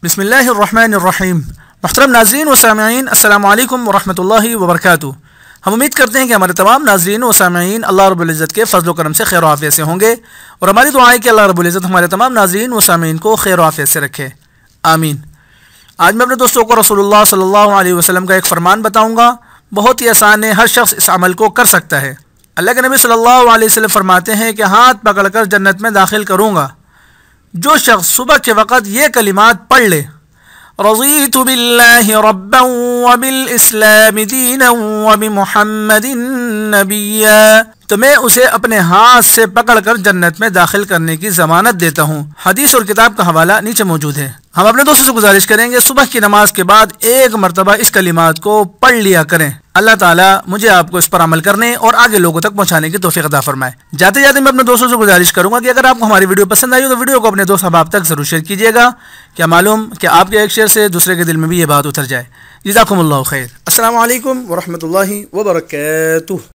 بسم اللہ الرحمن الرحیم۔ محترم ناظرین و سامعین، السلام علیکم ورحمۃ اللہ وبرکاتہ۔ ہم امید کرتے ہیں کہ ہمارے تمام ناظرین و سامعین اللہ رب العزت کے فضل و کرم سے خیر و عافیت سے ہوں گے، اور ہماری دعا ہے کہ اللہ رب العزت ہمارے تمام ناظرین و سامعین کو خیر و عافیت سے رکھے، آمین۔ آج میں اپنے دوستوں کو رسول اللہ صلی اللہ علیہ وسلم کا ایک فرمان بتاؤں گا، بہت ہی آسان ہے، ہر شخص اس عمل کو کر سکتا ہے۔ اللہ کے نبی صلی اللہ علیہ وسلم فرماتے ہیں کہ ہاتھ پکڑ کر جنت میں داخل کروں گا جو شخص صبح کے وقت یہ کلمات پڑھ لے: رضیت باللہ ربا وبالاسلام دینا وبمحمد نبیا، تو میں اسے اپنے ہاتھ سے پکڑ کر جنت میں داخل کرنے کی ضمانت دیتا ہوں۔ حدیث اور کتاب کا حوالہ نیچے موجود ہے۔ ہم اپنے دوستوں سے گزارش کریں گے صبح کی نماز کے بعد ایک مرتبہ اس کلمات کو پڑھ لیا کریں۔ اللہ تعالیٰ مجھے آپ کو اس پر عمل کرنے اور آگے لوگوں تک پہنچانے کی توفیق عطا فرمائے۔ جاتے جاتے میں اپنے دوستوں سے گزارش کروں گا کہ اگر آپ کو ہماری ویڈیو پسند آئی ہو تو ویڈیو کو اپنے دوست احباب تک ضرور شیئر کیجیے گا، کیا معلوم کہ آپ کے ایک شیئر سے دوسرے کے دل میں بھی یہ بات اتر جائے۔ جزاکم اللہ خیر۔ السلام علیکم ورحمۃ اللہ وبرکاتہ۔